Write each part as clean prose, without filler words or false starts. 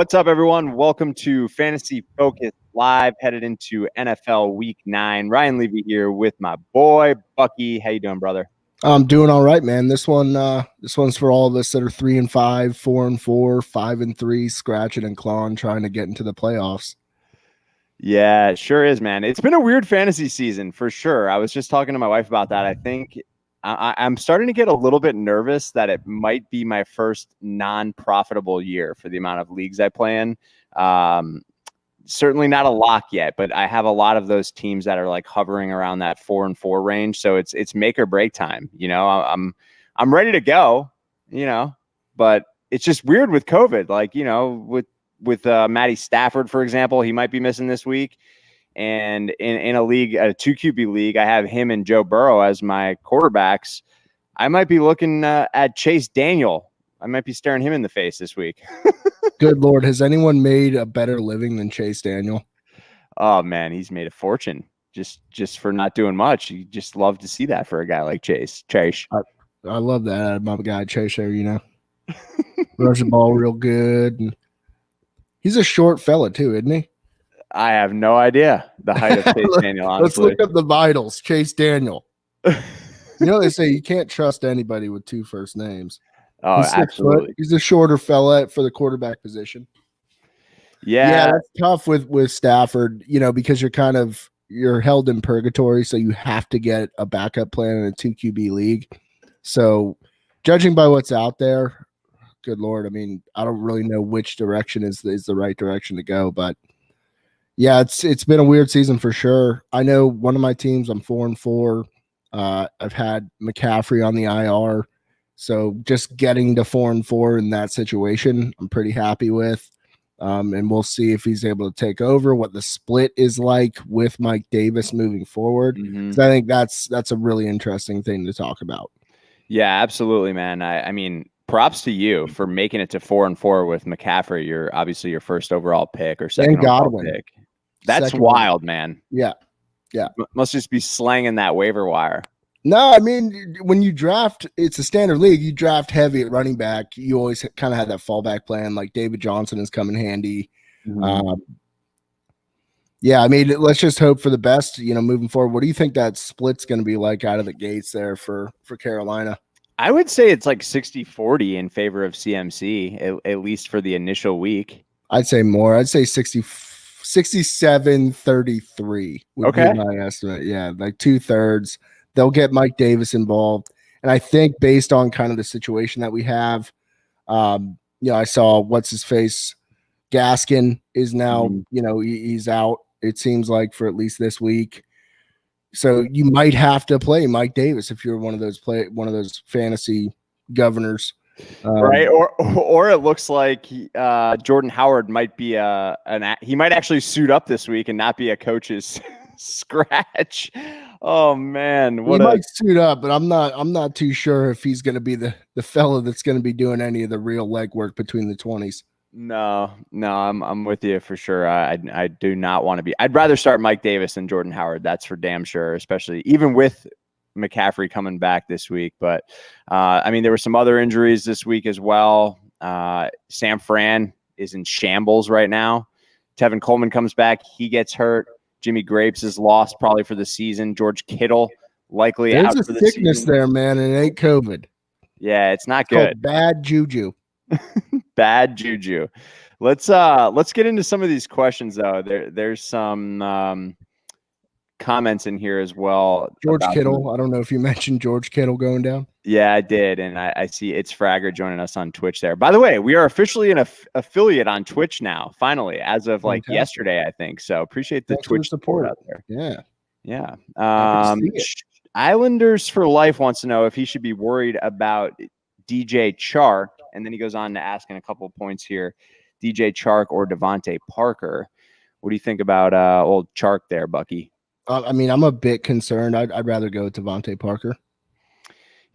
What's up, everyone? Welcome to Fantasy Focus Live, headed into NFL Week 9. Ryan Levy here with my boy Bucky. How you doing, brother? I'm doing all right, man. This one's for all of us that are 3-5, 4-4, 5-3, scratching and clawing, trying to get into the playoffs. Yeah, it sure is, man. It's been a weird fantasy season for sure. I was just talking to my wife about that. I think I'm starting to get a little bit nervous that it might be my first non-profitable year for the amount of leagues I play in. Certainly not a lock yet, but I have a lot of those teams that are like hovering around that 4-4 range. So it's make or break time. You know, I'm ready to go. You know, but it's just weird with COVID. Like, you know, with Matty Stafford, for example, he might be missing this week. And in a league, a 2 QB league, I have him and Joe Burrow as my quarterbacks. I might be looking at Chase Daniel. I might be staring him in the face this week. Good Lord. Has anyone made a better living than Chase Daniel? Oh, man, he's made a fortune just for not doing much. You just love to see that for a guy like Chase. I love that. My guy Chase there, you know. Rush the ball real good. And he's a short fella, too, isn't he? I have no idea the height of Chase Daniel, honestly. Let's look up the vitals. Chase Daniel. You know, they say you can't trust anybody with 2 first names. Oh, he's absolutely. He's a shorter fella for the quarterback position. Yeah, that's tough with Stafford, you know, because you're held in purgatory, so you have to get a backup plan in a 2 QB league. So, judging by what's out there, good Lord, I mean, I don't really know which direction is the right direction to go, but yeah, it's been a weird season for sure. I know one of my teams, I'm 4-4. I've had McCaffrey on the IR, so just getting to 4-4 in that situation, I'm pretty happy with. And we'll see if he's able to take over, what the split is like with Mike Davis moving forward. Mm-hmm. I think that's a really interesting thing to talk about. Yeah, absolutely, man. I mean, props to you for making it to 4-4 with McCaffrey. You're obviously your first overall pick or second overall pick. That's wild, man. Yeah. Must just be slanging that waiver wire. No, I mean, when you draft, it's a standard league. You draft heavy at running back. You always kind of have that fallback plan. Like David Johnson has come in handy. Mm-hmm. Yeah, I mean, let's just hope for the best, you know, moving forward. What do you think that split's going to be like out of the gates there for Carolina? I would say it's like 60-40 in favor of CMC, at least for the initial week. I'd say more. I'd say 67-33 would be my estimate. Yeah, like 2/3. They'll get Mike Davis involved. And I think based on kind of the situation that we have, you know, I saw what's-his-face, Gaskin is now, you know, he's out, it seems like, for at least this week. So you might have to play Mike Davis if you're one of those fantasy governors. Right. Or it looks like Jordan Howard might be he might actually suit up this week and not be a coach's scratch. Oh man, he might suit up, but I'm not too sure if he's going to be the fella that's going to be doing any of the real legwork between the 20s. No, I'm with you for sure. I do not want to be. I'd rather start Mike Davis than Jordan Howard. That's for damn sure, especially even with McCaffrey coming back this week. But I mean, there were some other injuries this week as well. Sam Fran is in shambles right now. Tevin Coleman comes back. He gets hurt. Jimmy Grapes is lost probably for the season. George Kittle likely out for the season. There's a sickness there, man. It ain't COVID. Yeah, it's not good. Bad juju. Bad juju. Let's get into some of these questions though. There's some comments in here as well. George Kittle. I don't know if you mentioned George Kittle going down. Yeah, I did. And I see It's Fragger joining us on Twitch there. By the way, we are officially an affiliate on Twitch now, finally, as of like yesterday, I think. So appreciate the Twitch support out there. Yeah. Islanders for Life wants to know if he should be worried about DJ Chark. And then he goes on to asking a couple of points here. DJ Chark or Devontae Parker. What do you think about old Chark there, Bucky? I mean, I'm a bit concerned. I'd rather go with Devontae Parker.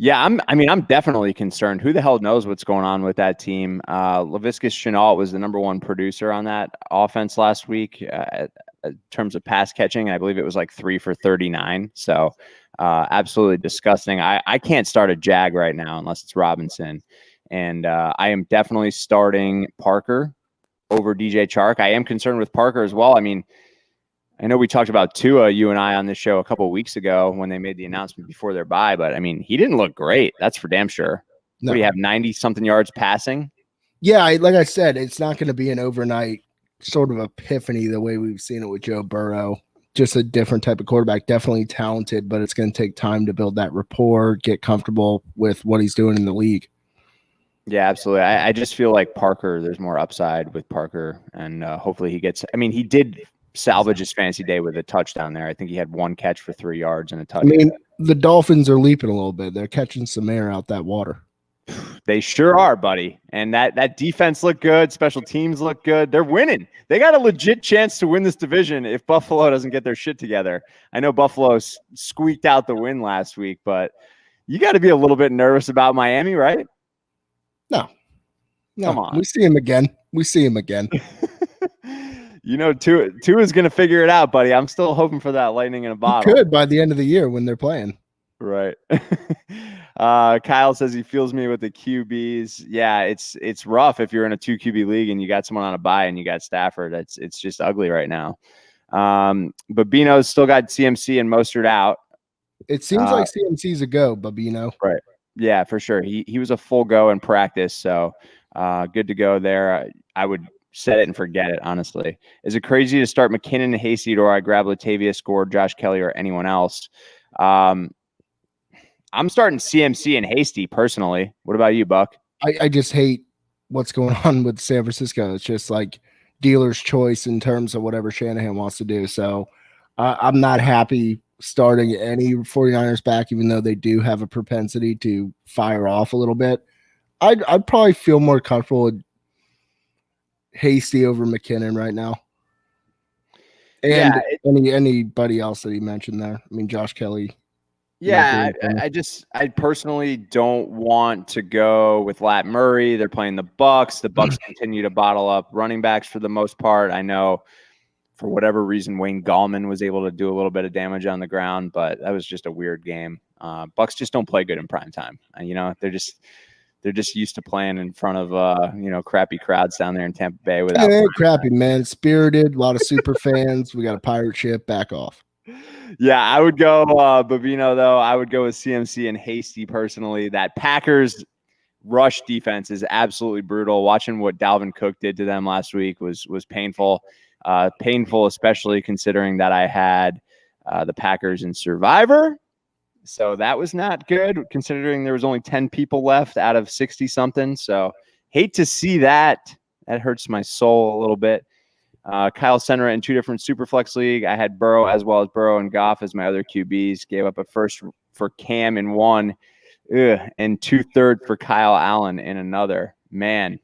Yeah, I'm definitely concerned. Who the hell knows what's going on with that team? Laviska Shenault was the number 1 producer on that offense last week in terms of pass catching. I believe it was like 3 for 39. So absolutely disgusting. I can't start a Jag right now unless it's Robinson. And I am definitely starting Parker over DJ Chark. I am concerned with Parker as well. I mean, I know we talked about Tua, you and I, on this show a couple of weeks ago when they made the announcement before their bye, but I mean, he didn't look great. That's for damn sure. No. What do you have, 90-something yards passing? Yeah, like I said, it's not going to be an overnight sort of epiphany the way we've seen it with Joe Burrow. Just a different type of quarterback, definitely talented, but it's going to take time to build that rapport, get comfortable with what he's doing in the league. Yeah, absolutely. I just feel like Parker, there's more upside with Parker, and hopefully he gets – I mean, he did – salvage his fantasy day with a touchdown there. I think he had 1 catch for 3 yards and a touchdown. I mean, the Dolphins are leaping a little bit. They're catching some air out that water. They sure are, buddy. And that defense looked good. Special teams look good. They're winning. They got a legit chance to win this division if Buffalo doesn't get their shit together. I know Buffalo squeaked out the win last week, but you got to be a little bit nervous about Miami, right? No. Come on. We see him again. You know, Tua is going to figure it out, buddy. I'm still hoping for that lightning in a bottle. He could by the end of the year when they're playing. Right. Kyle says he feels me with the QBs. Yeah, it's rough if you're in a 2 QB league and you got someone on a bye and you got Stafford. It's just ugly right now. But Bino's still got CMC and Mostert out. It seems like CMC's a go, Babino. Right. Yeah, for sure. He was a full go in practice, so good to go there. I would set it and forget it, honestly. Is it crazy to start McKinnon and Hasty, or I grab Latavius, Gord, Josh Kelly, or anyone else? I'm starting CMC and Hasty personally. What about you, Buck? I just hate what's going on with San Francisco. It's just like dealer's choice in terms of whatever Shanahan wants to do. So I'm not happy starting any 49ers back, even though they do have a propensity to fire off a little bit. I'd probably feel more comfortable with Hasty over McKinnon right now. And anybody else that he mentioned there. I mean, Josh Kelly. Yeah, I personally don't want to go with Lat Murray. They're playing the Bucks. The Bucks continue to bottle up running backs for the most part. I know for whatever reason Wayne Gallman was able to do a little bit of damage on the ground, but that was just a weird game. Bucks just don't play good in prime time. You know, they're just used to playing in front of crappy crowds down there in Tampa Bay. Without crappy, man. Spirited, a lot of super fans. We got a pirate ship. Back off. Yeah, I would go Babino, though. I would go with CMC and Hasty personally. That Packers rush defense is absolutely brutal. Watching what Dalvin Cook did to them last week was painful. Painful, especially considering that I had the Packers in Survivor. So that was not good, considering there was only 10 people left out of 60-something. So hate to see that. That hurts my soul a little bit. Kyle Senra in 2 different Superflex league. I had Burrow as well as Burrow and Goff as my other QBs. Gave up a first for Cam in one, and 2/3 for Kyle Allen in another. Man,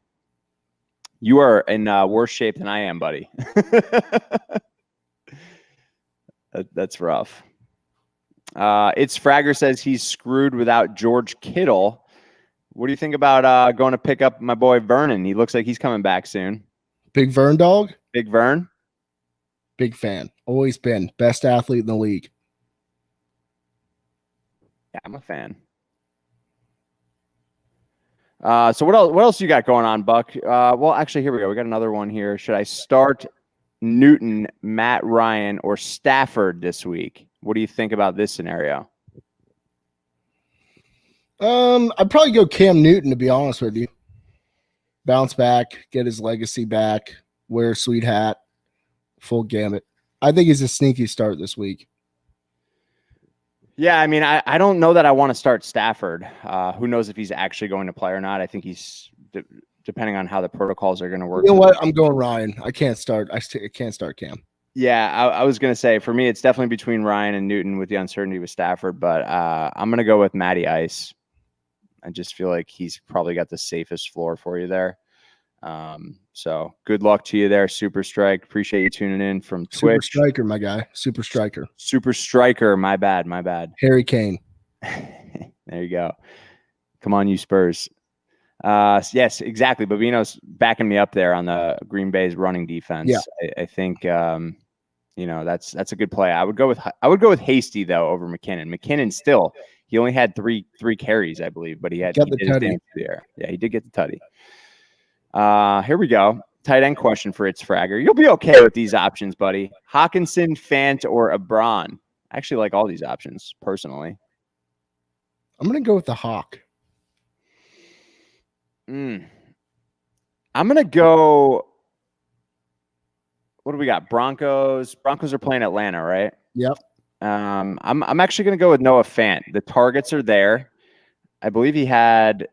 you are in worse shape than I am, buddy. That's rough. It's Fragger says he's screwed without George Kittle. What do you think about going to pick up my boy Vernon? He looks like he's coming back soon. Big Vern dog? Big Vern? Big fan. Always been. Best athlete in the league. Yeah, I'm a fan. So what else you got going on, Buck? Well, actually, here we go. We got another one here. Should I start Newton, Matt Ryan, or Stafford this week? What do you think about this scenario? I'd probably go Cam Newton, to be honest with you. Bounce back, get his legacy back, wear a sweet hat, full gamut. I think he's a sneaky start this week. Yeah, I mean, I don't know that I want to start Stafford. Who knows if he's actually going to play or not? I think he's depending on how the protocols are going to work. You know what? I'm going Ryan. I can't start Cam. Yeah, I was going to say, for me, it's definitely between Ryan and Newton with the uncertainty with Stafford, but I'm going to go with Matty Ice. I just feel like he's probably got the safest floor for you there. So good luck to you there, Super Strike. Appreciate you tuning in from Twitch. Super Striker, my guy. Super Striker. Super Striker. My bad. Harry Kane. There you go. Come on, you Spurs. Yes, exactly. Babino's backing me up there on the Green Bay's running defense. Yeah. I think that's a good play. I would go with Hasty though over McKinnon. McKinnon still, he only had three carries, I believe, but he did the tutty. Yeah, he did get the tutty. Here we go. tight end question for It's Fragger. You'll be okay with these options, buddy. Hawkinson, Fant, or Abron. I actually like all these options personally. I'm going to go with the Hawk. I'm going to go. What do we got? Broncos. Broncos are playing Atlanta, right? Yep. I'm actually going to go with Noah Fant. The targets are there. I believe he had.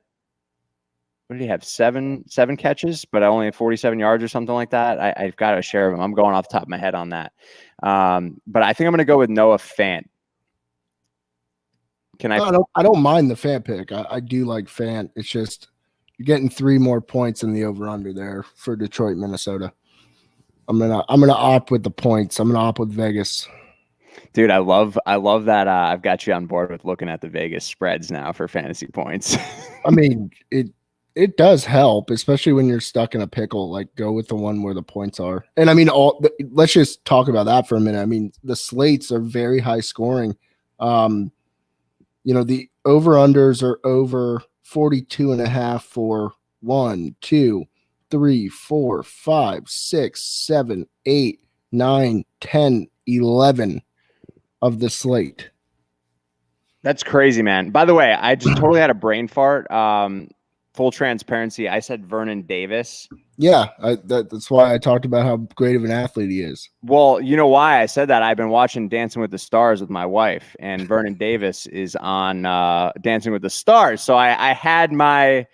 What did he have? Seven catches, but only 47 yards or something like that. I've got a share of him. I'm going off the top of my head on that. But I think I'm going to go with Noah Fant. I don't mind the Fant pick. I do like Fant. It's just you're getting 3 more points in the over/under there for Detroit, Minnesota. I'm gonna opt with the points. I'm gonna opt with Vegas. Dude, I love that. I've got you on board with looking at the Vegas spreads now for fantasy points. I mean, it does help, especially when you're stuck in a pickle. Like, go with the one where the points are. And I mean, let's just talk about that for a minute. I mean, the slates are very high scoring. The over-unders are over 42.5 for 1, 2, 3, 4, 5, 6, 7, 8, 9, 10, 11 of the slate. That's crazy, man. By the way, I just totally had a brain fart. Full transparency, I said Vernon Davis. Yeah, that's why I talked about how great of an athlete he is. Well, you know why I said that? I've been watching Dancing with the Stars with my wife, and Vernon Davis is on Dancing with the Stars. So I had my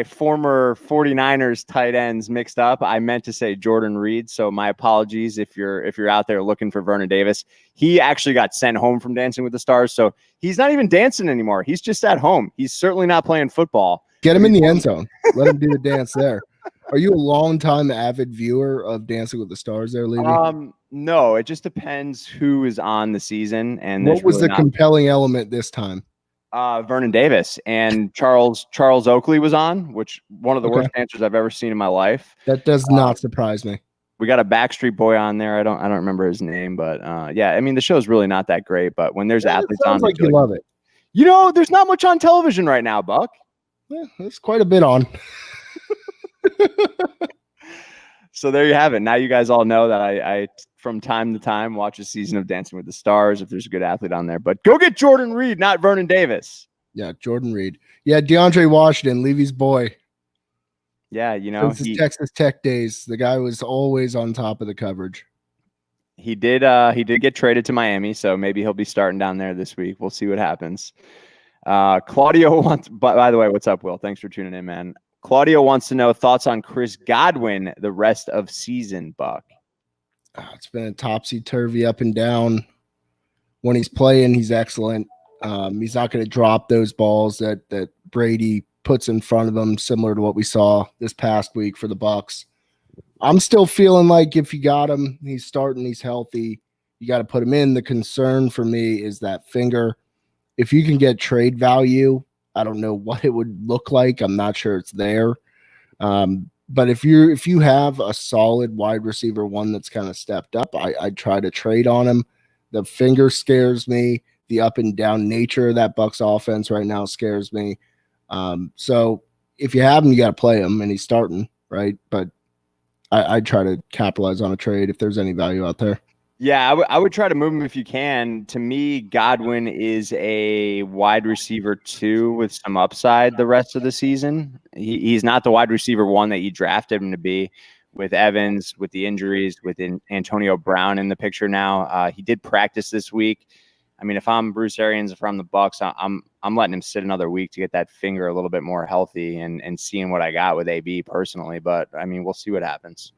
former 49ers tight ends mixed up. I meant to say Jordan Reed, so my apologies if you're out there looking for Vernon Davis. He actually got sent home from Dancing with the Stars, so he's not even dancing anymore. He's just at home. He's certainly not playing football. Get him in the end zone. Let him do the dance there. Are you a long-time avid viewer of Dancing with the Stars there, Levy? No, it just depends who is on the season. And what was the compelling element this time? Vernon Davis and Charles Oakley was on, which one of the worst dancers I've ever seen in my life. That does not surprise me. We got a Backstreet Boy on there. I don't remember his name, but yeah, I mean the show's really not that great. But when there's athletes on, like you love it. There's not much on television right now, Buck. Yeah, there's quite a bit on. So there you have it. Now you guys all know that I from time to time watch a season of Dancing with the Stars if there's a good athlete on there. But go get Jordan Reed, not Vernon Davis. Yeah, Jordan Reed. Yeah, DeAndre Washington, Levy's boy. Yeah, since his Texas Tech days, the guy was always on top of the coverage. He did get traded to Miami, so maybe he'll be starting down there this week. We'll see what happens. Claudio wants, by the way, what's up, Will? Thanks for tuning in, man. Claudio wants to know thoughts on Chris Godwin the rest of season, Buck. It's been a topsy-turvy up and down. When he's playing, he's excellent. He's not going to drop those balls that Brady puts in front of him, similar to what we saw this past week for the Bucs. I'm still feeling like if you got him, he's starting, he's healthy, you got to put him in. The concern for me is that finger. If you can get trade value, I don't know what it would look like. I'm not sure it's there. But if you have a solid wide receiver, one that's kind of stepped up, I'd try to trade on him. The finger scares me. The up and down nature of that Bucs offense right now scares me. So if you have him, you got to play him, and he's starting, right? But I'd try to capitalize on a trade if there's any value out there. Yeah, I would try to move him if you can. To me, Godwin is a wide receiver 2 with some upside the rest of the season. He's not the wide receiver 1 that you drafted him to be, with Evans, with the injuries, with Antonio Brown in the picture now. He did practice this week. I mean, if I'm Bruce Arians, if I'm the Bucs, I'm letting him sit another week to get that finger a little bit more healthy and seeing what I got with AB personally. But I mean, we'll see what happens.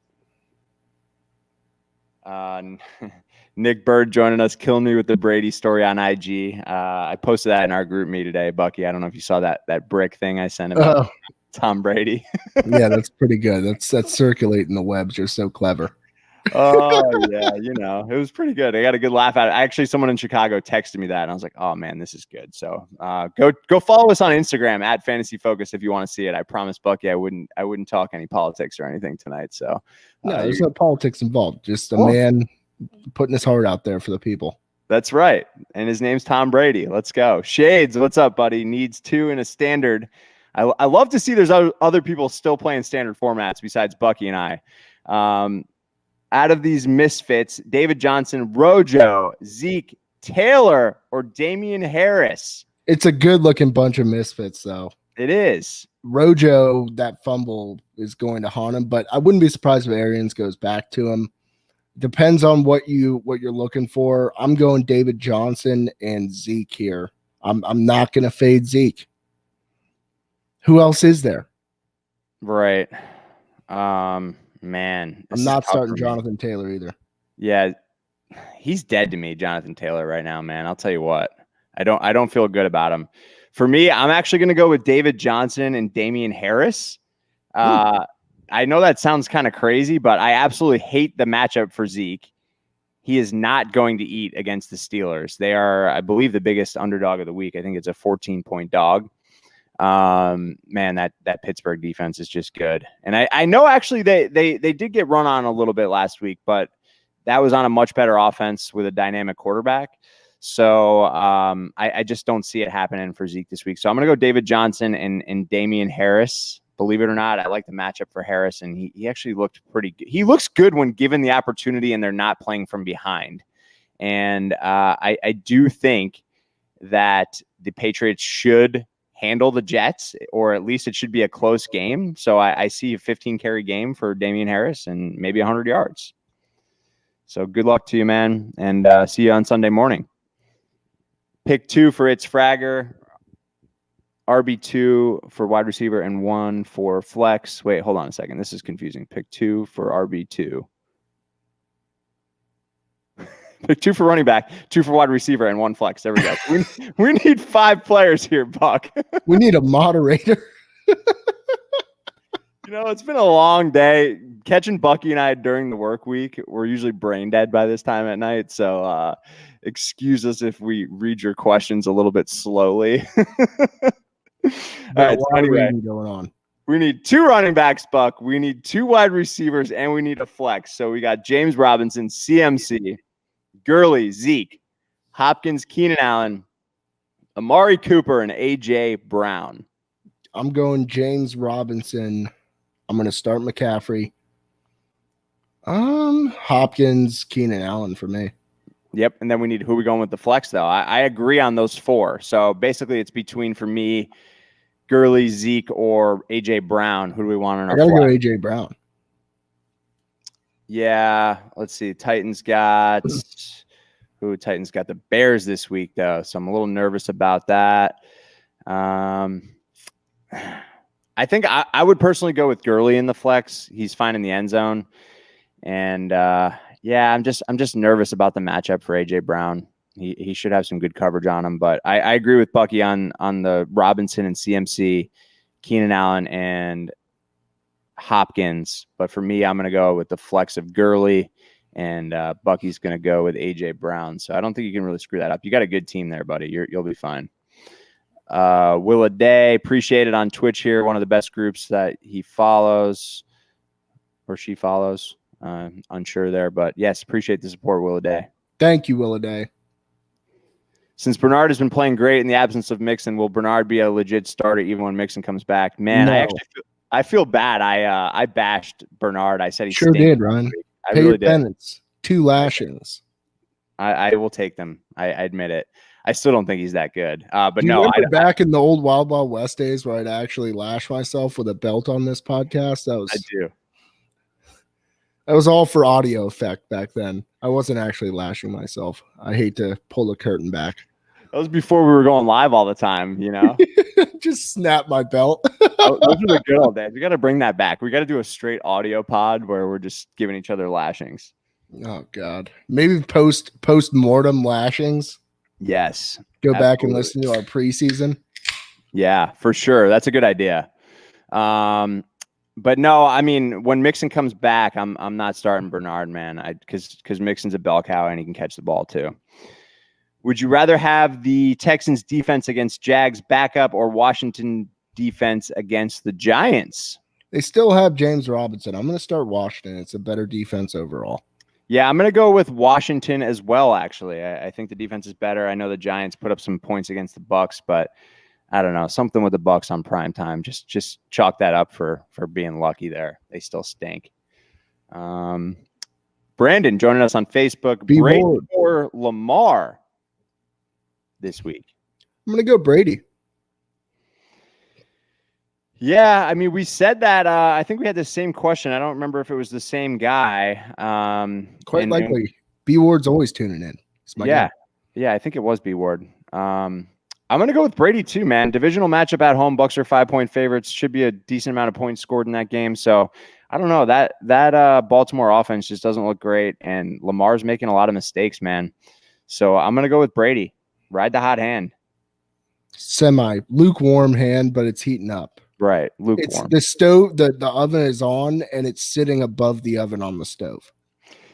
Nick Bird joining us, killing me with the Brady story on IG. I posted that in our group me today, Bucky. I don't know if you saw that brick thing I sent about Tom Brady. Yeah, that's pretty good. That's circulating the webs. You're so clever. Oh yeah, it was pretty good. I got a good laugh at it. Actually, someone in Chicago texted me that, and I was like, "Oh man, this is good." So go follow us on Instagram at Fantasy Focus if you want to see it. I promise, Bucky, I wouldn't talk any politics or anything tonight. So no, there's no politics involved. Just a man putting his heart out there for the people. That's right, and his name's Tom Brady. Let's go. Shades, what's up, buddy? Needs 2 in a standard. I love to see there's other people still playing standard formats besides Bucky and I. Out of these misfits, David Johnson, Rojo, Zeke, Taylor, or Damian Harris. It's a good-looking bunch of misfits, though. It is. Rojo, that fumble is going to haunt him, but I wouldn't be surprised if Arians goes back to him. Depends on what you're looking for. I'm going David Johnson and Zeke here. I'm not going to fade Zeke. Who else is there? Right. Man, I'm not starting Jonathan Taylor either. Yeah, he's dead to me, Jonathan Taylor, right now, man. I'll tell you what. I don't feel good about him. For me, I'm actually going to go with David Johnson and Damian Harris. I know that sounds kind of crazy, but I absolutely hate the matchup for Zeke. He is not going to eat against the Steelers. They are, I believe, the biggest underdog of the week. I think it's a 14-point dog. Man, that Pittsburgh defense is just good. And I know actually they did get run on a little bit last week, but that was on a much better offense with a dynamic quarterback. So I just don't see it happening for Zeke this week. So I'm going to go David Johnson and Damian Harris. Believe it or not, I like the matchup for Harris, and he actually looked pretty good. He looks good when given the opportunity and they're not playing from behind. And I do think that the Patriots should handle the Jets, or at least it should be a close game. So I see a 15-carry game for Damian Harris and maybe 100 yards. So good luck to you, man, and see you on Sunday morning. Pick 2 for It's Fragger, RB2 for wide receiver, and 1 for flex. Wait, hold on a second. This is confusing. Pick 2 for RB2. Pick 2 for running back, 2 for wide receiver, and 1 flex. There we go. we need 5 players here, Buck. We need a moderator. It's been a long day. Catching Bucky and I during the work week, we're usually brain dead by this time at night. So excuse us if we read your questions a little bit slowly. All right, so anyway, going on. We need 2 running backs, Buck. We need 2 wide receivers, and we need a flex. So we got James Robinson, CMC, Gurley, Zeke, Hopkins, Keenan Allen, Amari Cooper, and A.J. Brown. I'm going James Robinson. I'm going to start McCaffrey. Hopkins, Keenan Allen for me. Yep, and then we need who are we going with the flex, though? I agree on those 4. So basically it's between, for me, Gurley, Zeke, or A.J. Brown. Who do we want on our flex? I got to go A.J. Brown. Yeah, let's see. Titans got the Bears this week, though, so I'm a little nervous about that. I think I would personally go with Gurley in the flex. He's fine in the end zone, and I'm just nervous about the matchup for A.J. Brown. He should have some good coverage on him, but I agree with Bucky on the Robinson and CMC, Keenan Allen, and Hopkins. But for me, I'm going to go with the flex of Gurley, and Bucky's going to go with A.J. Brown. So I don't think you can really screw that up. You got a good team there, buddy. You'll be fine. Willa Day, appreciate it on Twitch here. One of the best groups that he follows or she follows. Unsure there, but yes, appreciate the support, Willa Day. Thank you, Willa Day. Since Bernard has been playing great in the absence of Mixon, will Bernard be a legit starter even when Mixon comes back? Man, no. I feel bad. I bashed Bernard. I said he sure did, Ryan. I really did. Penance. 2 lashings. I will take them. I admit it. I still don't think he's that good. But do you remember back in the old Wild Wild West days where I'd actually lash myself with a belt on this podcast? I do. That was all for audio effect back then. I wasn't actually lashing myself. I hate to pull the curtain back. That was before we were going live all the time, Just snap my belt. Those were the good old days. We got to bring that back. We got to do a straight audio pod where we're just giving each other lashings. Oh, God. Maybe post-mortem lashings. Yes. Go back and listen to our preseason. Yeah, for sure. That's a good idea. But no, I mean, when Mixon comes back, I'm not starting Bernard, man, because Mixon's a bell cow and he can catch the ball too. Would you rather have the Texans defense against Jags backup or Washington defense against the Giants? They still have James Robinson. I'm going to start Washington. It's a better defense overall. Yeah, I'm going to go with Washington as well, actually. I think the defense is better. I know the Giants put up some points against the Bucs, but I don't know, something with the Bucks on prime time. Just chalk that up for being lucky there. They still stink. Brandon joining us on Facebook. Brady or Lamar this week? I'm going to go Brady. Yeah, I mean, we said that. I think we had the same question. I don't remember if it was the same guy. Quite likely. B Ward's always tuning in. Yeah. Yeah, I think it was B Ward. I'm going to go with Brady too, man. Divisional matchup at home. Bucks are 5-point favorites. Should be a decent amount of points scored in that game. So I don't know. That Baltimore offense just doesn't look great, and Lamar's making a lot of mistakes, man. So I'm going to go with Brady. Ride the hot hand. Semi lukewarm hand, but it's heating up. Right, lukewarm. It's the stove. The oven is on, and it's sitting above the oven on the stove.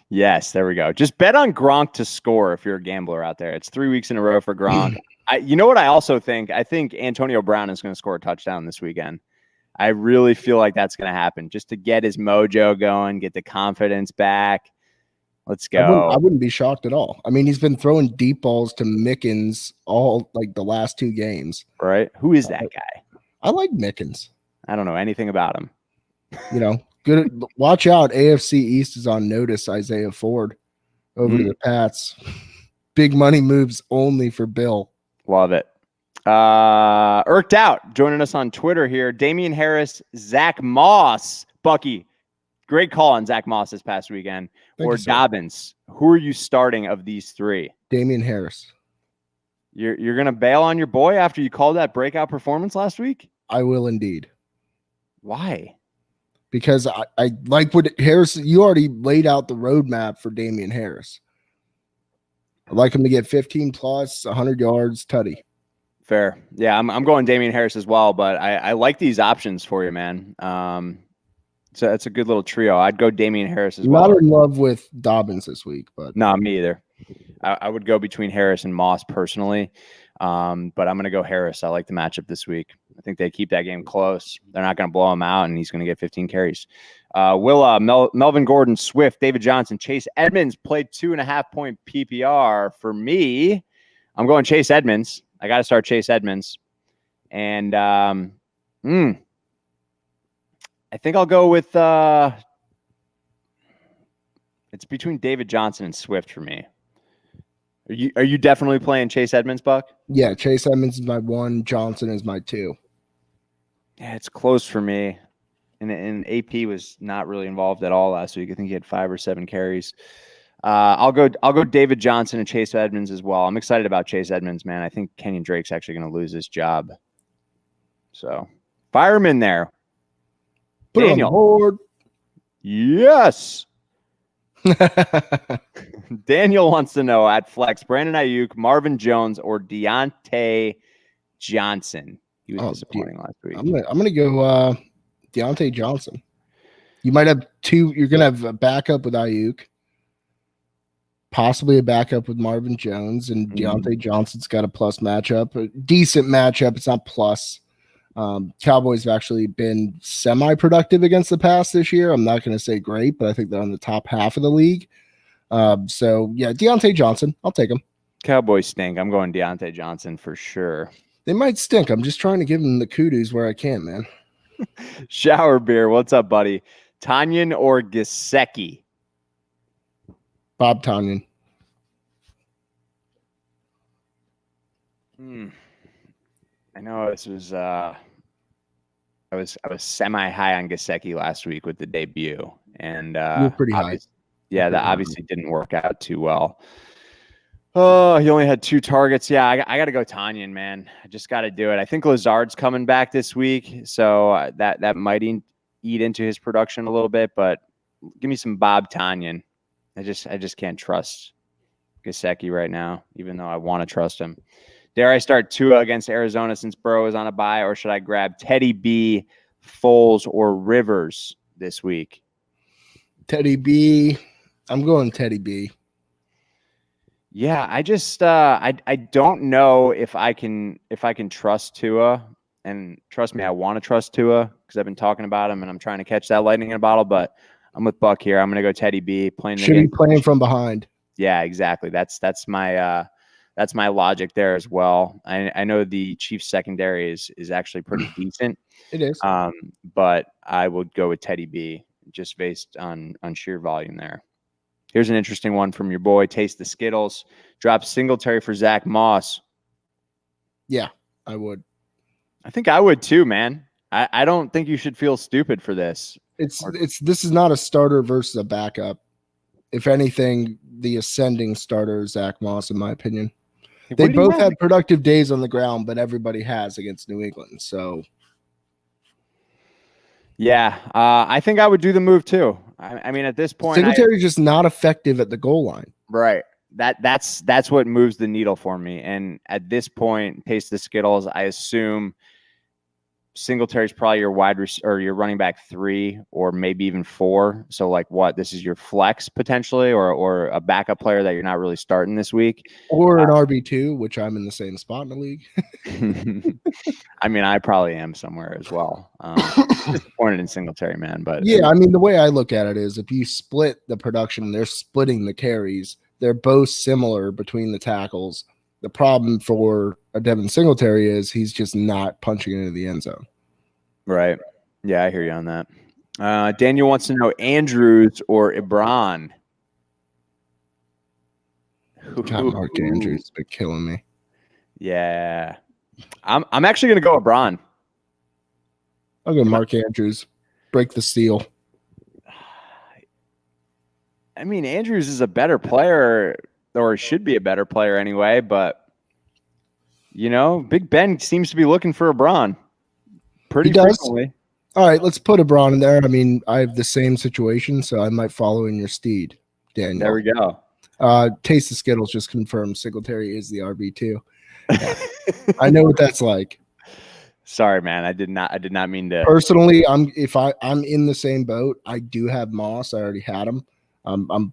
Yes, there we go. Just bet on Gronk to score if you're a gambler out there. It's 3 weeks in a row for Gronk. You know what I also think? I think Antonio Brown is going to score a touchdown this weekend. I really feel like that's going to happen just to get his mojo going, get the confidence back. Let's go. I wouldn't be shocked at all. I mean, he's been throwing deep balls to Mickens all like the last 2 games. Right. Who is that guy? I like Mickens. I don't know anything about him. You know, good. Watch out. AFC East is on notice. Isaiah Ford over to the Pats. Big money moves only for Bill. Love it. Irked Out joining us on Twitter here. Damian Harris, Zach Moss, Bucky. Great call on Zach Moss this past weekend. Thank or Dobbins. Who are you starting of these 3? Damian Harris. You're gonna bail on your boy after you called that breakout performance last week? I will indeed. Why? Because I like what Harris. You already laid out the roadmap for Damian Harris. I'd like him to get 15 plus, 100 yards, tutty. Fair. Yeah, I'm going Damian Harris as well, but I like these options for you, man. So it's a good little trio. I'd go Damian Harris as well. Not in love with Dobbins this week, but no, me either. I would go between Harris and Moss personally, but I'm going to go Harris. I like the matchup this week. I think they keep that game close. They're not going to blow him out, and he's going to get 15 carries. Melvin Gordon, Swift, David Johnson, Chase Edmonds played 2.5-point PPR. For me, I'm going Chase Edmonds. I got to start Chase Edmonds. And I think I'll go with it's between David Johnson and Swift for me. Are you definitely playing Chase Edmonds, Buck? Yeah, Chase Edmonds is my 1. Johnson is my 2. Yeah, it's close for me. And AP was not really involved at all last week. I think he had 5 or 7 carries. I'll go David Johnson and Chase Edmonds as well. I'm excited about Chase Edmonds, man. I think Kenyon Drake's actually going to lose his job. So fire him in there. Put Daniel. On board. Yes. Daniel wants to know at Flex, Brandon Ayuk, Marvin Jones, or Deontay Johnson. He was disappointing last week. I'm gonna go Deontay Johnson. You might have 2. You're gonna have a backup with Ayuk, possibly a backup with Marvin Jones, and Deontay Johnson's got a plus matchup, a decent matchup. It's not plus. Cowboys have actually been semi-productive against the pass this year. I'm not going to say great, but I think they're on the top half of the league. So, yeah, Deontay Johnson. I'll take him. Cowboys stink. I'm going Deontay Johnson for sure. They might stink. I'm just trying to give them the kudos where I can, man. Shower Beer. What's up, buddy? Tanyan or Gesicki? Bob Tanyan. I know this was I was semi high on Gesicki last week with the debut, and you're pretty high. Yeah, that obviously didn't work out too well. Oh, he only had 2 targets. Yeah, I got to go Tanyan, man. I just got to do it. I think Lazard's coming back this week, so that might eat into his production a little bit. But give me some Bob Tanyan. I just can't trust Gesicki right now, even though I want to trust him. Dare I start Tua against Arizona since Burrow is on a bye, or should I grab Teddy B, Foles, or Rivers this week? Teddy B. I'm going Teddy B. Yeah, I just I don't know if I can trust Tua, and trust me, I want to trust Tua because I've been talking about him and I'm trying to catch that lightning in a bottle. But I'm with Buck here. I'm going to go Teddy B. Should be playing from behind. Yeah, exactly. That's my That's my logic there as well. I know the Chiefs secondary is actually pretty decent. It is. But I would go with Teddy B just based on sheer volume there. Here's an interesting one from your boy, Taste the Skittles. Drop Singletary for Zach Moss. Yeah, I would. I think I would too, man. I don't think you should feel stupid for this. This is not a starter versus a backup. If anything, the ascending starter is Zach Moss, in my opinion. They both had productive days on the ground, but everybody has against New England. So, yeah, I think I would do the move too. I mean, at this point, Singletary's just not effective at the goal line. Right. That's what moves the needle for me. And at this point, Taste the Skittles, I assume Singletary's probably your running back 3 or maybe even 4. So like what? This is your flex potentially or a backup player that you're not really starting this week. Or an RB2, which I'm in the same spot in the league. I mean, I probably am somewhere as well. Disappointed in Singletary, man. But yeah, I mean, the way I look at it is if you split the production, they're splitting the carries. They're both similar between the tackles. The problem for a Devin Singletary is he's just not punching into the end zone. Right. Yeah, I hear you on that. Daniel wants to know Andrews or Ebron. God, Mark Andrews has been killing me. Yeah. I'm actually going to go Ebron. I'll go Mark Andrews. Break the seal. I mean, Andrews is a better player, or should be a better player anyway, but, Big Ben seems to be looking for Ebron pretty frequently. All right, let's put Ebron in there. I mean, I have the same situation, so I might follow in your steed, Daniel. There we go. Taste the Skittles just confirmed Singletary is the RB2. I know what that's like. Sorry, man. I did not mean to. Personally, I'm in the same boat. I do have Moss. I already had him. I'm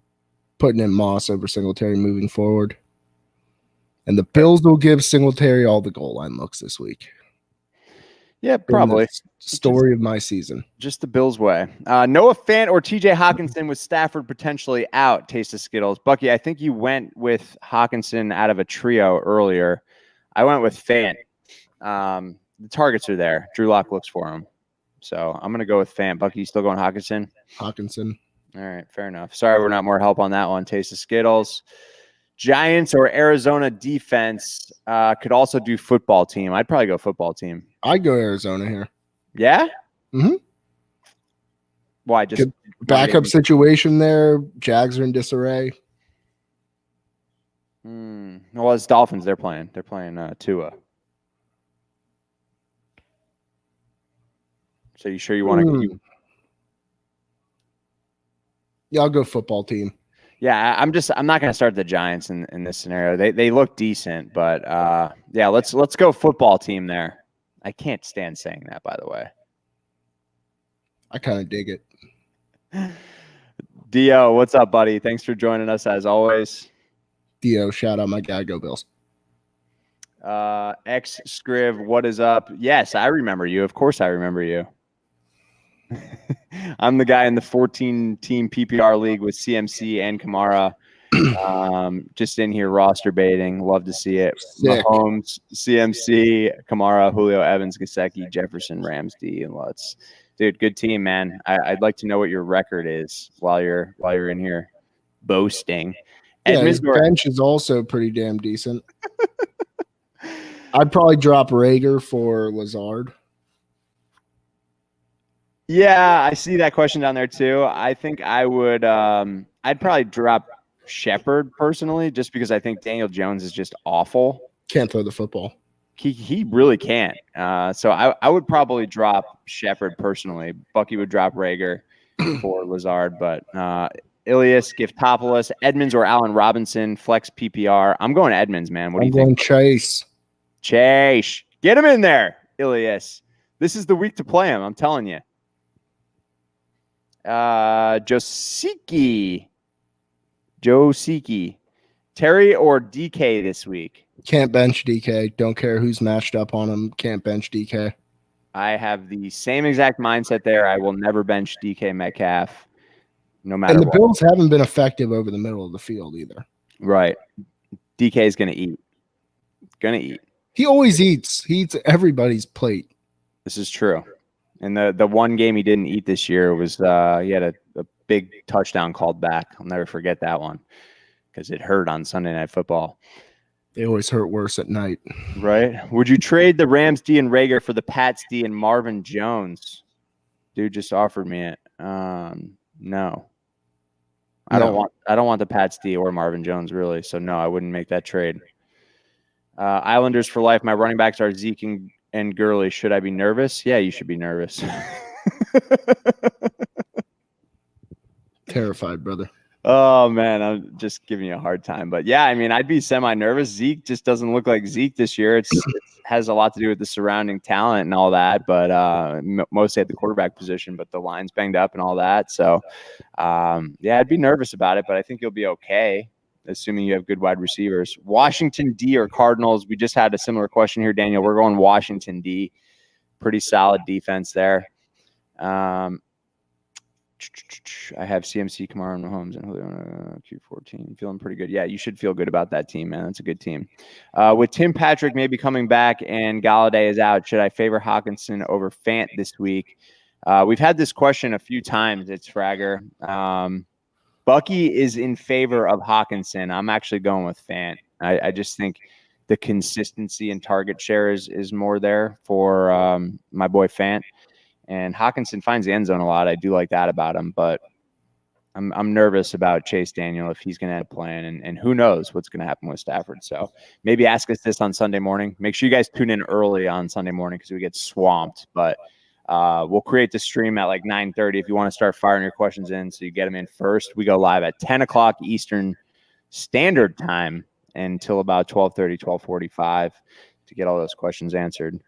putting in Moss over Singletary moving forward. And the Bills will give Singletary all the goal line looks this week. Yeah, probably. Story of my season. Just the Bills' way. Noah Fant or TJ Hawkinson with Stafford potentially out. Taste of Skittles. Bucky, I think you went with Hawkinson out of a trio earlier. I went with Fant. The targets are there. Drew Lock looks for him. So I'm going to go with Fant. Bucky, you still going Hawkinson? Hawkinson. All right, fair enough. Sorry we're not more help on that one. Taste of Skittles. Giants or Arizona defense could also do football team. I'd probably go football team. I'd go Arizona here. Yeah? Mm-hmm. Why? Just good backup situation there. Jags are in disarray. Well, it's Dolphins. They're playing. They're playing Tua. So you sure you want to? Yeah, I'll go football team. Yeah, I'm not going to start the Giants in this scenario. They look decent, but yeah, let's go football team there. I can't stand saying that, by the way. I kind of dig it. Dio, what's up, buddy? Thanks for joining us as always. Dio, shout out my guy, go Bills. X Scriv, what is up? Yes, I remember you. Of course I remember you. I'm the guy in the 14-team PPR league with CMC and Kamara. Just in here roster baiting. Love to see it. Sick. Mahomes, CMC, Kamara, Julio Evans, Gesicki, Jefferson, Ramsey, and Lutz. Dude, good team, man. I'd like to know what your record is while you're in here boasting. Yeah, his bench is also pretty damn decent. I'd probably drop Rager for Lazard. Yeah, I see that question down there too. I think I would. I'd probably drop Shepard personally, just because I think Daniel Jones is just awful. Can't throw the football. He really can't. So I would probably drop Shepard personally. Bucky would drop Rager for Lazard, but Ilias, Giftopoulos, Edmonds, or Allen Robinson, flex PPR. I'm going Edmonds, man. What do you think? I'm going Chase. Chase. Get him in there, Ilias. This is the week to play him, I'm telling you. Josiki. Terry or DK this week? Can't bench DK. Don't care who's matched up on him. Can't bench DK. I have the same exact mindset there. I will never bench DK Metcalf, no matter what. And the Bills haven't been effective over the middle of the field either. Right. DK is going to eat. Gonna eat. He always eats. He eats everybody's plate. This is true. And the one game he didn't eat this year was he had a big touchdown called back. I'll never forget that one because it hurt on Sunday Night Football. They always hurt worse at night. Right. Would you trade the Rams D and Rager for the Pats D and Marvin Jones? Dude just offered me it. No. I don't want the Pats D or Marvin Jones really. So no, I wouldn't make that trade. Islanders for life. My running backs are Zeke and Gurley. Should I be nervous? Yeah, you should be nervous. Terrified, brother. Oh, man, I'm just giving you a hard time. But, yeah, I mean, I'd be semi-nervous. Zeke just doesn't look like Zeke this year. It has a lot to do with the surrounding talent and all that, but mostly at the quarterback position. But the line's banged up and all that. So, yeah, I'd be nervous about it, but I think you'll be okay, assuming you have good wide receivers. Washington D or Cardinals? We just had a similar question here, Daniel. We're going Washington D. Pretty solid defense there. I have CMC, Kamara, and Mahomes, and Q14. Feeling pretty good. Yeah, you should feel good about that team, man. That's a good team. With Tim Patrick maybe coming back and Galladay is out, should I favor Hawkinson over Fant this week? We've had this question a few times. It's Fragger. Bucky is in favor of Hawkinson. I'm actually going with Fant. I just think the consistency and target share is more there for my boy Fant. And Hawkinson finds the end zone a lot. I do like that about him, but I'm nervous about Chase Daniel if he's going to end up playing, and who knows what's going to happen with Stafford. So maybe ask us this on Sunday morning. Make sure you guys tune in early on Sunday morning because we get swamped. But we'll create the stream at like 9:30 if you want to start firing your questions in so you get them in first. We go live at 10 o'clock Eastern Standard Time until about 12:30, 12:45 to get all those questions answered.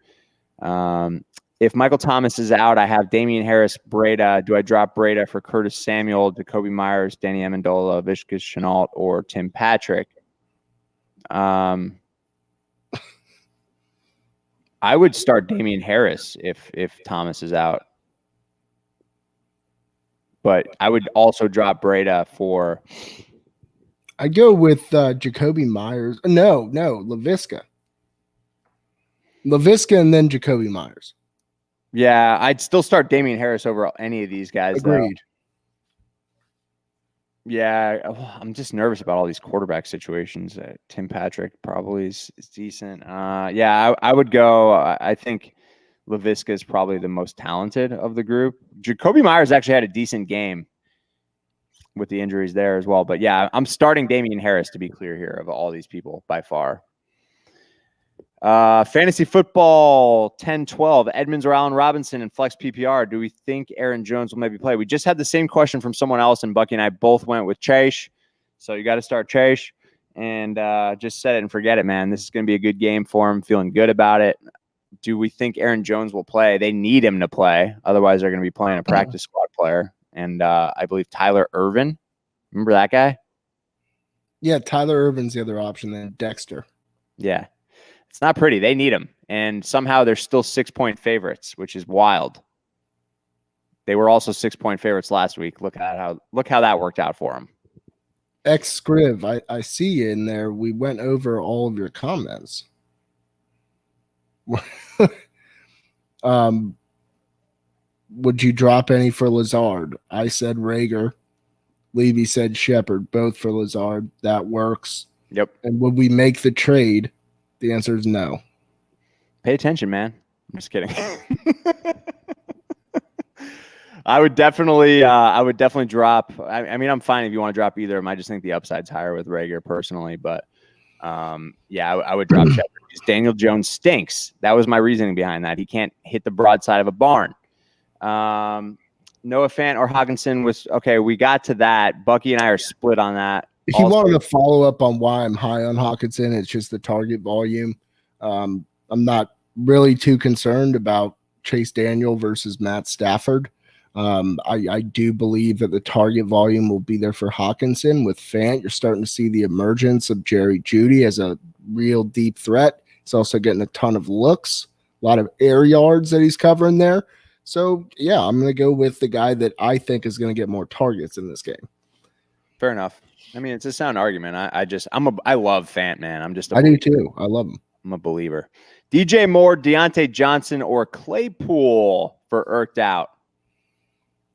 If Michael Thomas is out, I have Damian Harris, Breda. Do I drop Breda for Curtis Samuel, Jacoby Myers, Danny Amendola, Vishka Chenault, or Tim Patrick? I would start Damian Harris if Thomas is out. But I would also drop Breda for... I go with Jacoby Myers. No, Laviska. Laviska and then Jacoby Myers. Yeah, I'd still start Damian Harris over any of these guys. Agreed. Though. Yeah, I'm just nervous about all these quarterback situations. Tim Patrick probably is decent. Yeah, I would go. I think Laviska is probably the most talented of the group. Jacoby Myers actually had a decent game with the injuries there as well. But yeah, I'm starting Damian Harris to be clear here of all these people by far. Fantasy football 10-12. Edmonds or Allen Robinson and flex PPR. Do we think Aaron Jones will maybe play? We just had the same question from someone else, and Bucky and I both went with Chase. So you got to start Chase and just set it and forget it, man. This is going to be a good game for him. Feeling good about it. Do we think Aaron Jones will play? They need him to play. Otherwise, they're going to be playing a practice squad player. And I believe Tyler Irvin. Remember that guy? Yeah, Tyler Irvin's the other option than Dexter. Yeah. It's not pretty. They need him. And somehow they're still 6-point favorites, which is wild. They were also 6-point favorites last week. Look how that worked out for them. Scriv, I see you in there. We went over all of your comments. Would you drop any for Lazard? I said Rager. Levy said Shepard, both for Lazard. That works. Yep. And would we make the trade? The answer is no. Pay attention, man. I'm just kidding. I would definitely drop. I mean, I'm fine if you want to drop either of them. I just think the upside's higher with Rager personally, but yeah, I would drop Shepard because Daniel Jones stinks. That was my reasoning behind that. He can't hit the broadside of a barn. Noah Fant or Hawkinson was okay. We got to that. Bucky and I are split on that. If you wanted to follow up on why I'm high on Hawkinson, it's just the target volume. I'm not really too concerned about Chase Daniel versus Matt Stafford. I do believe that the target volume will be there for Hawkinson. With Fant, you're starting to see the emergence of Jerry Jeudy as a real deep threat. He's also getting a ton of looks, a lot of air yards that he's covering there. So, yeah, I'm going to go with the guy that I think is going to get more targets in this game. Fair enough. I mean, it's a sound argument. I love Fant, man. I do too. I love him. I'm a believer. DJ Moore, Deontay Johnson, or Claypool for irked out?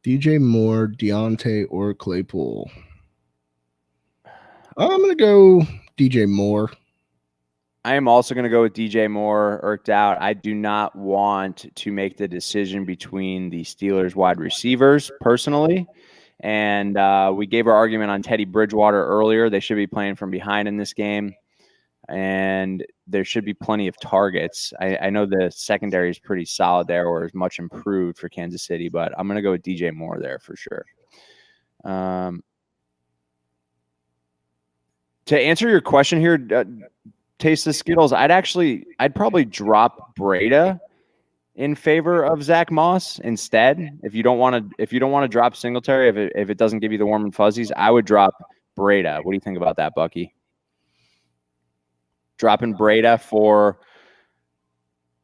DJ Moore, Deontay, or Claypool. I'm going to go DJ Moore. I am also going to go with DJ Moore, irked out. I do not want to make the decision between the Steelers wide receivers personally. And we gave our argument on Teddy Bridgewater earlier. They should be playing from behind in this game. And there should be plenty of targets. I know the secondary is pretty solid there, or is much improved for Kansas City, but I'm going to go with DJ Moore there for sure. To answer your question here, Taste the Skittles, I'd probably drop Breda in favor of Zach Moss instead. If you don't want to drop Singletary, if it doesn't give you the warm and fuzzies, I would drop Breda. What do you think about that, Bucky? Dropping Breda for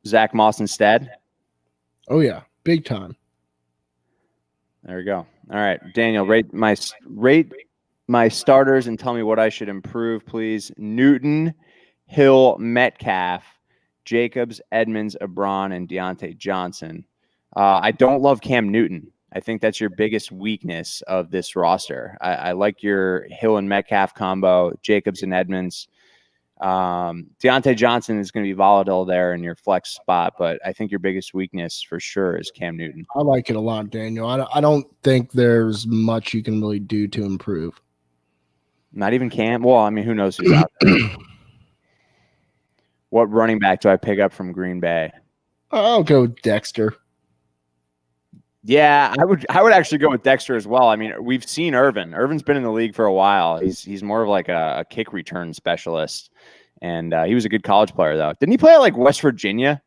Zach Moss instead? Oh yeah, big time. There we go. All right, Daniel, rate my starters and tell me what I should improve, please. Newton, Hill, Metcalf, Jacobs, Edmonds, Ebron, and Deontay Johnson. I don't love Cam Newton. I think that's your biggest weakness of this roster. I like your Hill and Metcalf combo, Jacobs and Edmonds. Deontay Johnson is going to be volatile there in your flex spot, but I think your biggest weakness for sure is Cam Newton. I like it a lot, Daniel. I don't think there's much you can really do to improve. Not even Cam? Well, I mean, who knows who's out there? What running back do I pick up from Green Bay? I'll go with Dexter. Yeah, I would actually go with Dexter as well. I mean, we've seen Irvin. Irvin's been in the league for a while. He's more of like a kick return specialist, and he was a good college player though. Didn't he play at like West Virginia?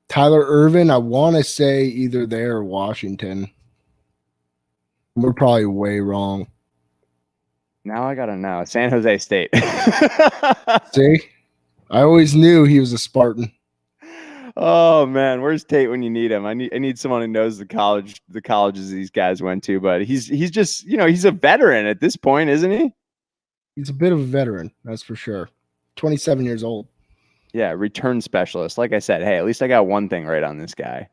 Tyler Irvin, I want to say either there or Washington. We're probably way wrong. Now I gotta know. San Jose State. See, I always knew he was a Spartan. Oh man, where's Tate when you need him? I need someone who knows the colleges these guys went to, but he's just, he's a veteran at this point, isn't he? He's a bit of a veteran, that's for sure. 27 years old. Yeah, return specialist. Like I said, hey, at least I got one thing right on this guy.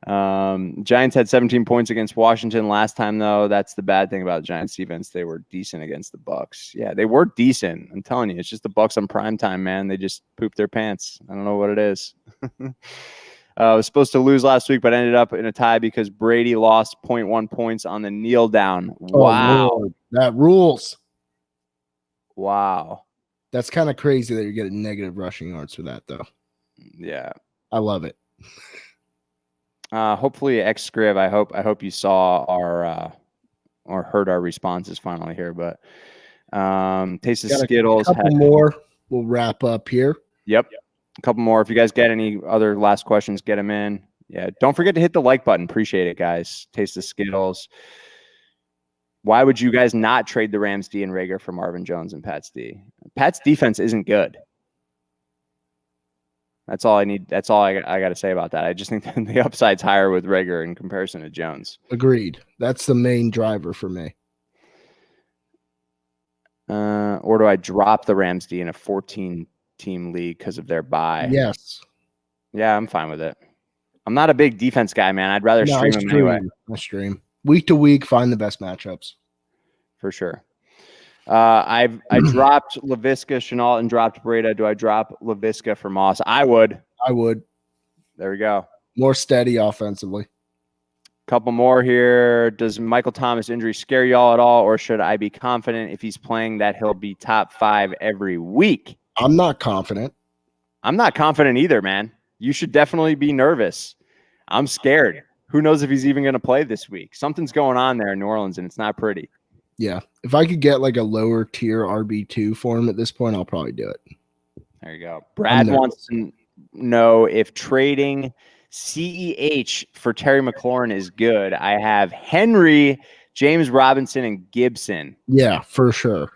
Giants had 17 points against Washington last time, though. That's the bad thing about Giants defense. They were decent against the Bucks. Yeah, they were decent. I'm telling you, it's just the Bucks on prime time, man. They just pooped their pants. I don't know what it is. Was supposed to lose last week, but ended up in a tie because Brady lost 0.1 points on the kneel down. Wow. Oh, that rules. Wow. That's kind of crazy that you're getting negative rushing yards for that, though. Yeah. I love it. Hopefully, Scriv. I hope you saw our or heard our responses finally here. But Taste of Skittles. A couple more. We'll wrap up here. Yep, a couple more. If you guys get any other last questions, get them in. Yeah, don't forget to hit the like button. Appreciate it, guys. Taste of Skittles. Why would you guys not trade the Rams D and Rager for Marvin Jones and Pat's D? Pat's defense isn't good. That's all I need. That's all I got to say about that. I just think that the upside's higher with Rager in comparison to Jones. Agreed. That's the main driver for me. Or do I drop the Rams D in a 14-team league because of their bye? Yes. Yeah, I'm fine with it. I'm not a big defense guy, man. I'd rather stream them anyway. I stream. Week to week, find the best matchups. For sure. I dropped LaVisca, Chenault, and dropped Breda. Do I drop LaVisca for Moss? I would. There we go. More steady offensively. Couple more here. Does Michael Thomas injury scare y'all at all, or should I be confident if he's playing that he'll be top 5 every week? I'm not confident. I'm not confident either, man. You should definitely be nervous. I'm scared. Who knows if he's even going to play this week? Something's going on there in New Orleans, and it's not pretty. Yeah. If I could get like a lower tier RB2 for him at this point, I'll probably do it. There you go. Brad wants to know if trading CEH for Terry McLaurin is good. I have Henry, James Robinson, and Gibson. Yeah, for sure.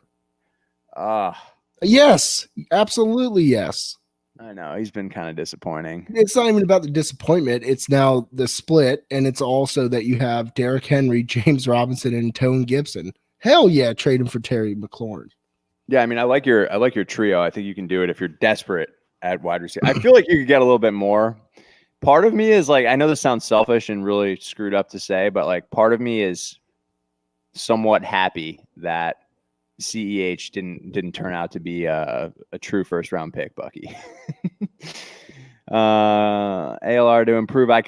Yes, absolutely yes. I know. He's been kind of disappointing. It's not even about the disappointment. It's now the split, and it's also that you have Derrick Henry, James Robinson, and Tone Gibson. Hell yeah, trade him for Terry McLaurin. Yeah, I mean, I like your trio. I think you can do it if you're desperate at wide receiver. I feel like you could get a little bit more. Part of me is like, I know this sounds selfish and really screwed up to say, but like part of me is somewhat happy that CEH didn't turn out to be a true first round pick, Bucky. ALR to improve. I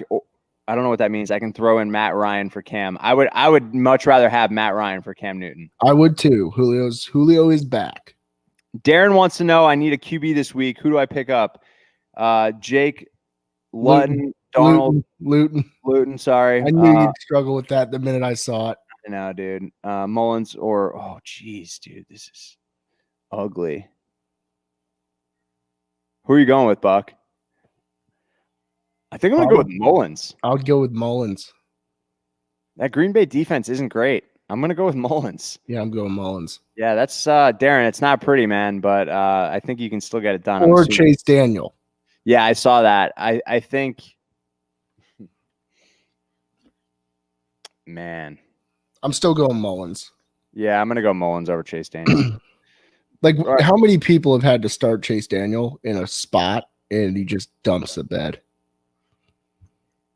don't know what that means. I can throw in Matt Ryan for Cam. I would much rather have Matt Ryan for Cam Newton. I would too. Julio is back. Darren wants to know, I need a QB this week. Who do I pick up? Jake Luton, Donald Luton. Sorry, I knew you'd struggle with that the minute I saw it. I know, dude. Mullins or geez, dude, this is ugly. Who are you going with, Buck? I think I'm gonna go with Mullins. I would go with Mullins. That Green Bay defense isn't great. I'm gonna go with Mullins. Yeah, I'm going Mullins. Yeah, that's Darren. It's not pretty, man, but I think you can still get it done. Or Chase Daniel. Yeah, I saw that. I think, man, I'm still going Mullins. Yeah, I'm gonna go Mullins over Chase Daniel. Like, how many people have had to start Chase Daniel in a spot and he just dumps the bed?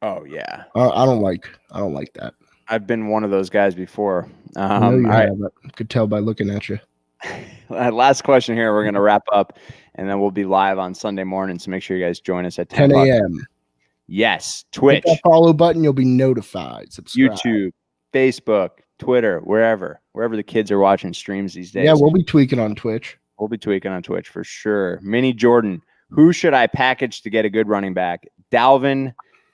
Oh yeah, I don't like that. I've been one of those guys before. I know you have, I could tell by looking at you. Last question here. We're gonna wrap up, and then we'll be live on Sunday morning. So make sure you guys join us at 10 a.m. Yes, Twitch. Hit that follow button. You'll be notified. Subscribe. YouTube, Facebook, Twitter, wherever the kids are watching streams these days. Yeah, we'll be tweaking on Twitch. We'll be tweaking on Twitch for sure. Mini Jordan, who should I package to get a good running back? Dalvin,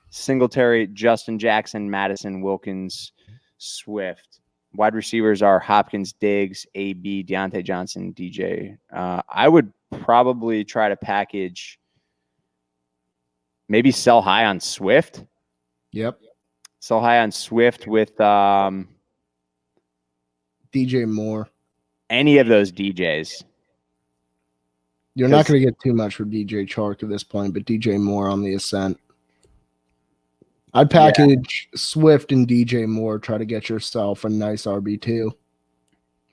Singletary, Justin Jackson, Madison, Wilkins, Swift. Wide receivers are Hopkins, Diggs, AB, Deontay Johnson, DJ. I would probably try to package, maybe sell high on Swift. Yep. Sell high on Swift with DJ Moore. Any of those DJs. You're not going to get too much for DJ Chark at this point, but DJ Moore on the ascent. I'd package Swift and DJ Moore. Try to get yourself a nice RB2.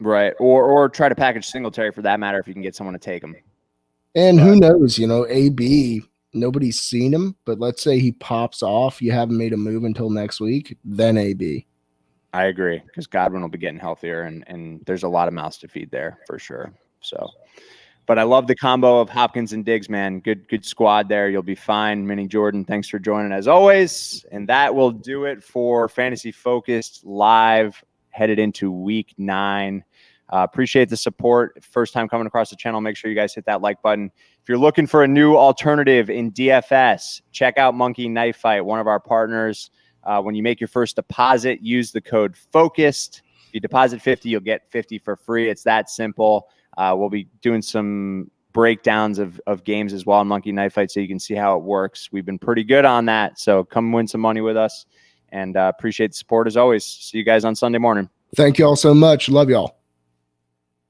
Right. Or try to package Singletary for that matter if you can get someone to take him. And who knows, AB, nobody's seen him, but let's say he pops off. You haven't made a move until next week, then AB. I agree, because Godwin will be getting healthier, and there's a lot of mouths to feed there for sure. So, but I love the combo of Hopkins and Diggs, man. Good squad there. You'll be fine. Mini Jordan, thanks for joining as always. And that will do it for Fantasy Focused Live, headed into week 9. Appreciate the support. First time coming across the channel, make sure you guys hit that like button. If you're looking for a new alternative in DFS, check out Monkey Knife Fight, one of our partners. When you make your first deposit, use the code FOCUSED. If you deposit 50, you'll get 50 for free. It's that simple. We'll be doing some breakdowns of games as well on Monkey Knife Fight so you can see how it works. We've been pretty good on that. So come win some money with us, and appreciate the support as always. See you guys on Sunday morning. Thank you all so much. Love y'all.